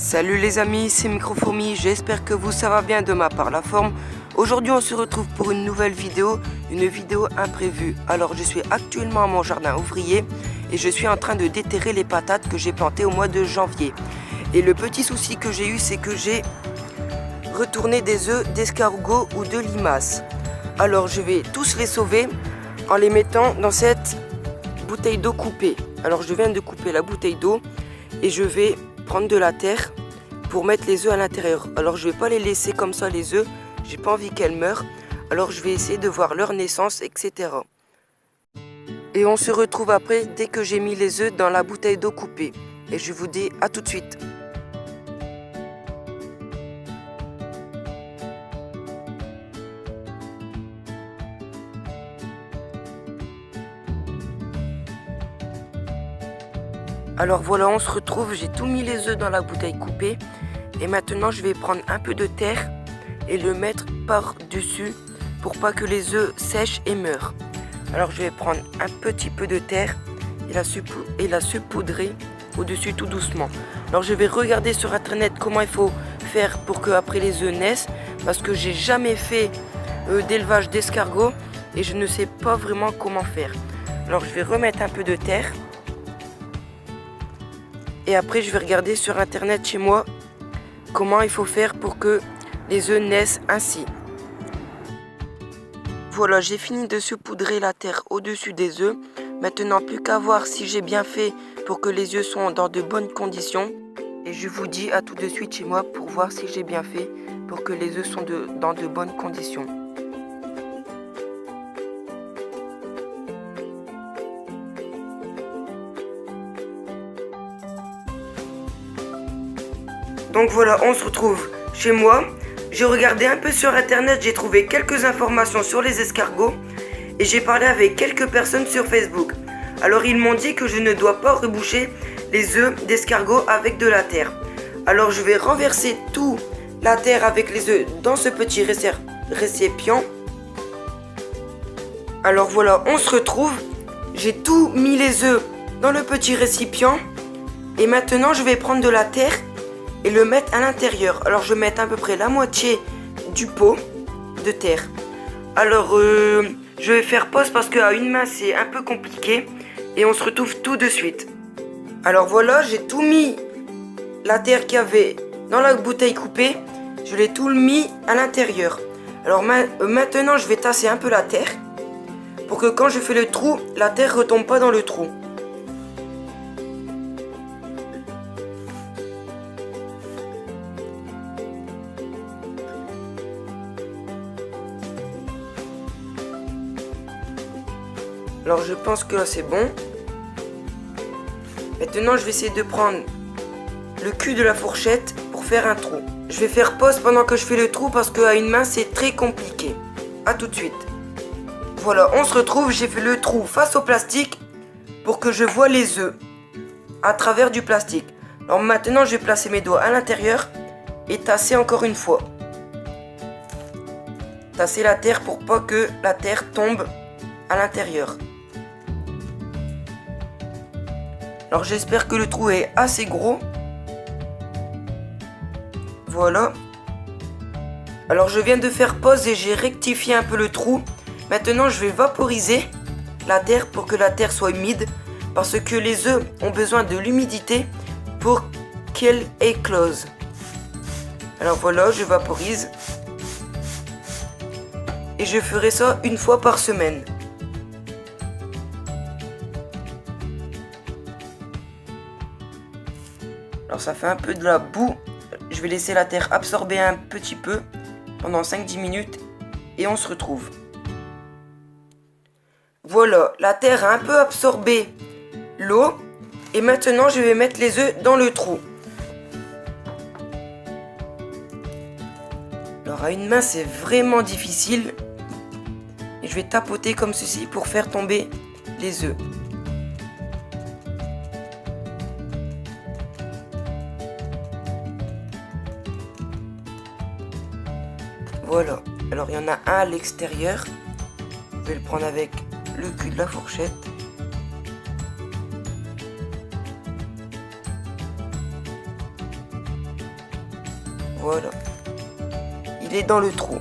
Salut les amis, c'est Microfourmi, j'espère que ça va bien de ma part la forme. Aujourd'hui on se retrouve pour une nouvelle vidéo, une vidéo imprévue. Alors je suis actuellement à mon jardin ouvrier et je suis en train de déterrer les patates que j'ai plantées au mois de janvier. Et le petit souci que j'ai eu, c'est que j'ai retourné des œufs d'escargot ou de limaces. Alors je vais tous les sauver en les mettant dans cette bouteille d'eau coupée. Alors je viens de couper la bouteille d'eau et je vais prendre de la terre pour mettre les œufs à l'intérieur. Alors je vais pas les laisser comme ça les œufs, j'ai pas envie qu'elles meurent. Alors je vais essayer de voir leur naissance, etc. Et on se retrouve après dès que j'ai mis les œufs dans la bouteille d'eau coupée. Et je vous dis à tout de suite. Alors voilà, on se retrouve, j'ai tout mis les œufs dans la bouteille coupée. Et maintenant je vais prendre un peu de terre et le mettre par-dessus pour pas que les œufs sèchent et meurent. Alors je vais prendre un petit peu de terre et la saupoudrer au-dessus tout doucement. Alors je vais regarder sur internet comment il faut faire pour que après les œufs naissent, parce que j'ai jamais fait d'élevage d'escargots et je ne sais pas vraiment comment faire. Alors je vais remettre un peu de terre. Et après je vais regarder sur internet chez moi comment il faut faire pour que les œufs naissent ainsi. Voilà, j'ai fini de saupoudrer la terre au-dessus des œufs. Maintenant plus qu'à voir si j'ai bien fait pour que les œufs sont dans de bonnes conditions. Et je vous dis à tout de suite chez moi pour voir si j'ai bien fait pour que les œufs sont dans de bonnes conditions. Donc voilà, on se retrouve chez moi. J'ai regardé un peu sur internet, j'ai trouvé quelques informations sur les escargots et j'ai parlé avec quelques personnes sur Facebook. Alors ils m'ont dit que je ne dois pas reboucher les œufs d'escargot avec de la terre. Alors je vais renverser tout la terre avec les œufs dans ce petit récipient. Alors voilà, on se retrouve. J'ai tout mis les œufs dans le petit récipient et maintenant je vais prendre de la terre et le mettre à l'intérieur. Alors je vais mettre à peu près la moitié du pot de terre. Alors je vais faire pause parce qu'à une main c'est un peu compliqué. Et on se retrouve tout de suite. Alors voilà, j'ai tout mis la terre qu'il y avait dans la bouteille coupée. Je l'ai tout mis à l'intérieur. Alors maintenant je vais tasser un peu la terre pour que quand je fais le trou, la terre ne retombe pas dans le trou. Alors je pense que là c'est bon. Maintenant je vais essayer de prendre le cul de la fourchette pour faire un trou. Je vais faire pause pendant que je fais le trou parce qu'à une main c'est très compliqué. A tout de suite. Voilà, on se retrouve, j'ai fait le trou face au plastique pour que je vois les œufs à travers du plastique. Alors maintenant je vais placer mes doigts à l'intérieur et tasser encore une fois. Tasser la terre pour pas que la terre tombe à l'intérieur. Alors j'espère que le trou est assez gros. Voilà. Alors je viens de faire pause et j'ai rectifié un peu le trou. Maintenant je vais vaporiser la terre pour que la terre soit humide. Parce que les œufs ont besoin de l'humidité pour qu'elles éclosent. Alors voilà, je vaporise. Et je ferai ça une fois par semaine. Alors ça fait un peu de la boue. Je vais laisser la terre absorber un petit peu pendant 5-10 minutes et on se retrouve. Voilà, la terre a un peu absorbé l'eau et maintenant je vais mettre les œufs dans le trou. Alors à une main c'est vraiment difficile et je vais tapoter comme ceci pour faire tomber les œufs. Voilà, alors il y en a un à l'extérieur. Je vais le prendre avec le cul de la fourchette. Voilà. Il est dans le trou.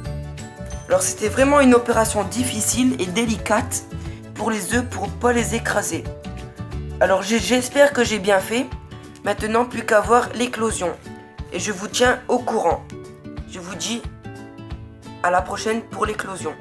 Alors c'était vraiment une opération difficile et délicate pour les œufs pour ne pas les écraser. Alors j'espère que j'ai bien fait. Maintenant plus qu'à voir l'éclosion. Et je vous tiens au courant. Je vous dis à la prochaine pour l'éclosion.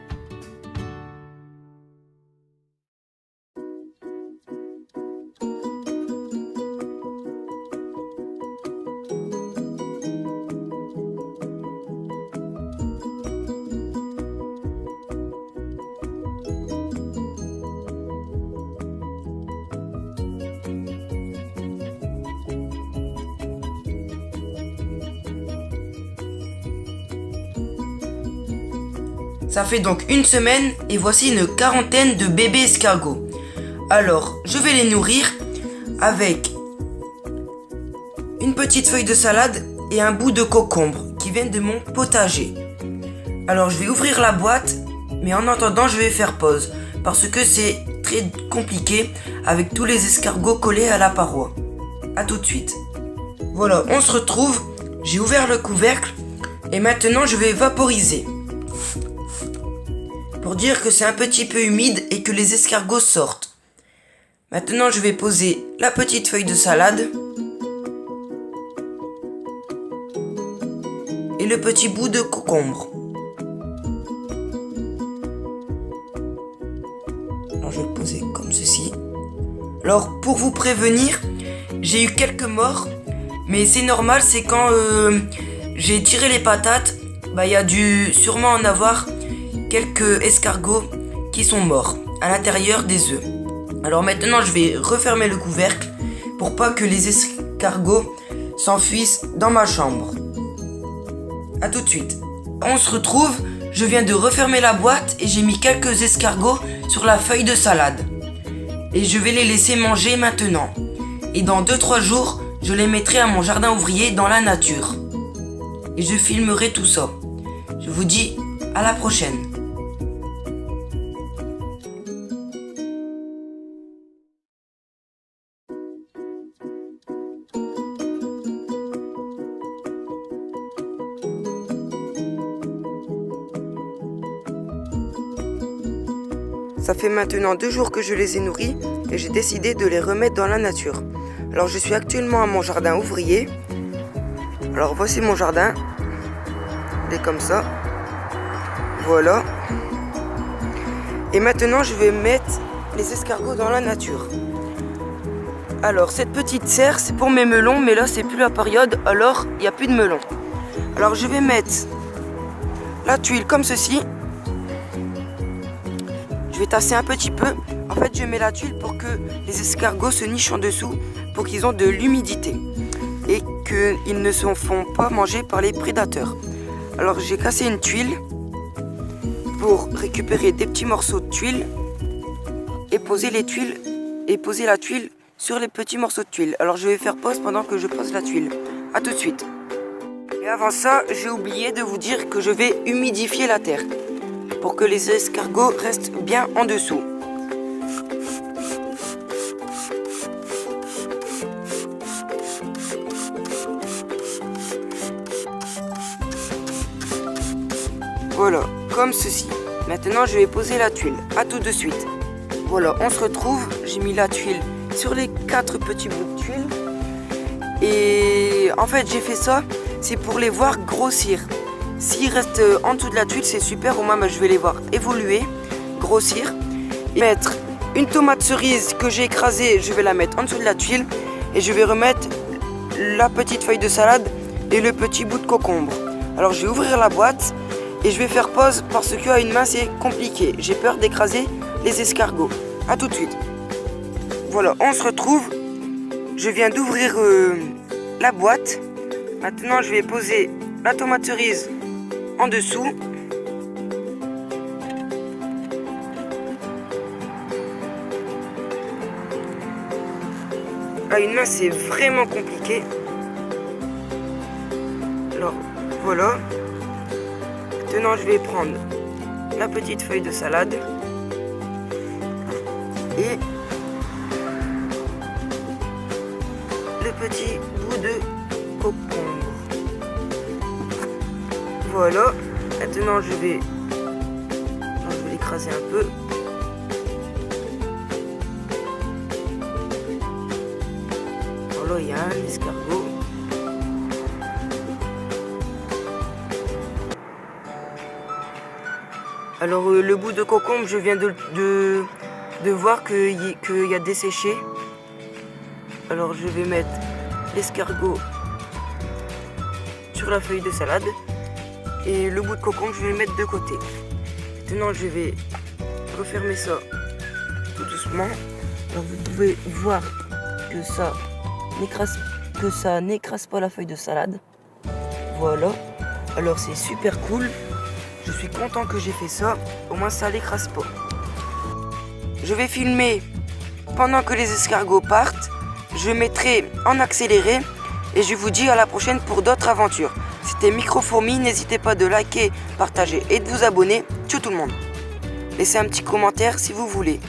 Ça fait donc une semaine et voici une quarantaine de bébés escargots. Alors, je vais les nourrir avec une petite feuille de salade et un bout de concombre qui viennent de mon potager. Alors, je vais ouvrir la boîte, mais en attendant, je vais faire pause parce que c'est très compliqué avec tous les escargots collés à la paroi. A tout de suite. Voilà, on se retrouve. J'ai ouvert le couvercle et maintenant je vais vaporiser. Pour dire que c'est un petit peu humide et que les escargots sortent. Maintenant je vais poser la petite feuille de salade et le petit bout de concombre. Alors je vais le poser comme ceci. Alors pour vous prévenir, j'ai eu quelques morts, mais c'est normal, c'est quand j'ai tiré les patates, il y a dû sûrement en avoir quelques escargots qui sont morts à l'intérieur des œufs. Alors maintenant je vais refermer le couvercle pour pas que les escargots s'enfuissent dans ma chambre. A tout de suite. On se retrouve, je viens de refermer la boîte et j'ai mis quelques escargots sur la feuille de salade. Et je vais les laisser manger maintenant. Et dans 2-3 jours, je les mettrai à mon jardin ouvrier dans la nature. Et je filmerai tout ça. Je vous dis à la prochaine. Ça fait maintenant 2 jours que je les ai nourris et j'ai décidé de les remettre dans la nature. Alors je suis actuellement à mon jardin ouvrier. Alors voici mon jardin. Il est comme ça. Voilà. Et maintenant je vais mettre les escargots dans la nature. Alors cette petite serre c'est pour mes melons, mais là c'est plus la période, alors il n'y a plus de melons. Alors je vais mettre la tuile comme ceci. Je vais tasser un petit peu. En fait, je mets la tuile pour que les escargots se nichent en dessous, pour qu'ils ont de l'humidité et qu'ils ne se font pas manger par les prédateurs. Alors, j'ai cassé une tuile pour récupérer des petits morceaux de tuile et poser la tuile sur les petits morceaux de tuile. Alors, je vais faire pause pendant que je pose la tuile. A tout de suite. Et avant ça, j'ai oublié de vous dire que je vais humidifier la terre pour que les escargots restent bien en dessous. Voilà, comme ceci. Maintenant, je vais poser la tuile. A tout de suite. Voilà, on se retrouve. J'ai mis la tuile sur les 4 petits bouts de tuile. Et en fait, j'ai fait ça, c'est pour les voir grossir. S'ils restent en dessous de la tuile, c'est super. Au moins, je vais les voir évoluer, grossir. Et mettre une tomate cerise que j'ai écrasée, je vais la mettre en dessous de la tuile. Et je vais remettre la petite feuille de salade et le petit bout de concombre. Alors, je vais ouvrir la boîte et je vais faire pause parce qu'à une main, c'est compliqué. J'ai peur d'écraser les escargots. A tout de suite. Voilà, on se retrouve. Je viens d'ouvrir la boîte. Maintenant, je vais poser la tomate cerise en dessous. À une main, c'est vraiment compliqué. Alors, voilà. Maintenant, je vais prendre la petite feuille de salade et le petit bout de concombre. Voilà, maintenant je vais l'écraser un peu. Voilà, il y a un escargot. Alors le bout de concombre, je viens de voir qu'il y a desséché. Alors je vais mettre l'escargot sur la feuille de salade et le bout de concombre, je vais le mettre de côté. Maintenant je vais refermer ça tout doucement. Alors vous pouvez voir que ça n'écrase pas la feuille de salade. Voilà. Alors c'est super cool. Je suis content que j'ai fait ça, au moins ça l'écrase pas. Je vais filmer pendant que les escargots partent. Je mettrai en accéléré et je vous dis à la prochaine pour d'autres aventures. C'était Microfourmi, n'hésitez pas de liker, partager et de vous abonner. Ciao tout le monde. Laissez un petit commentaire si vous voulez.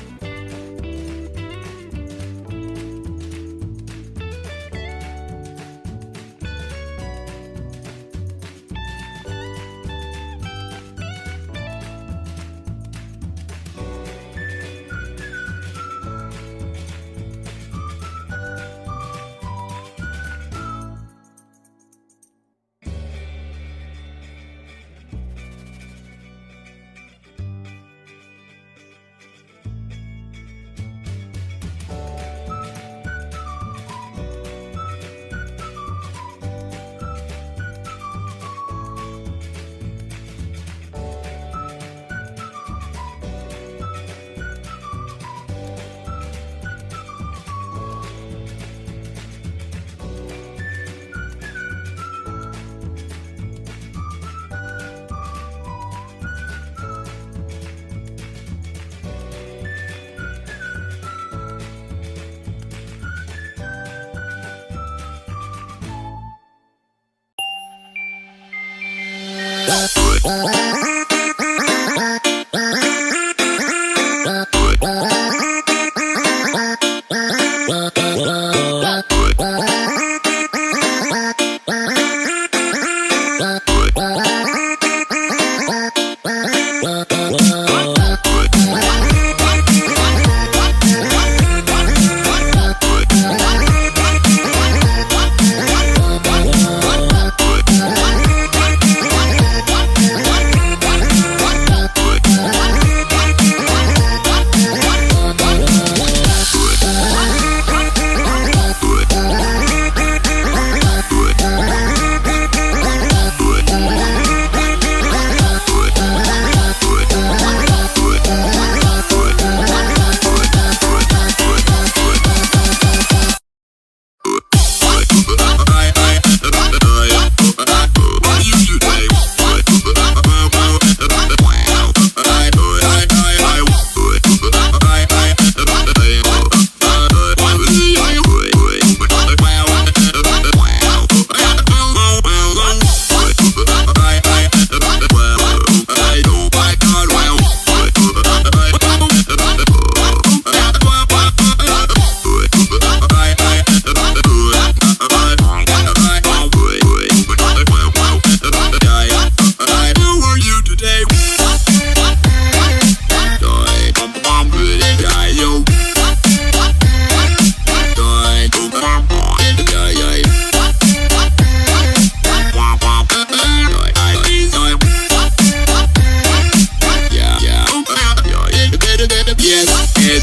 Yes,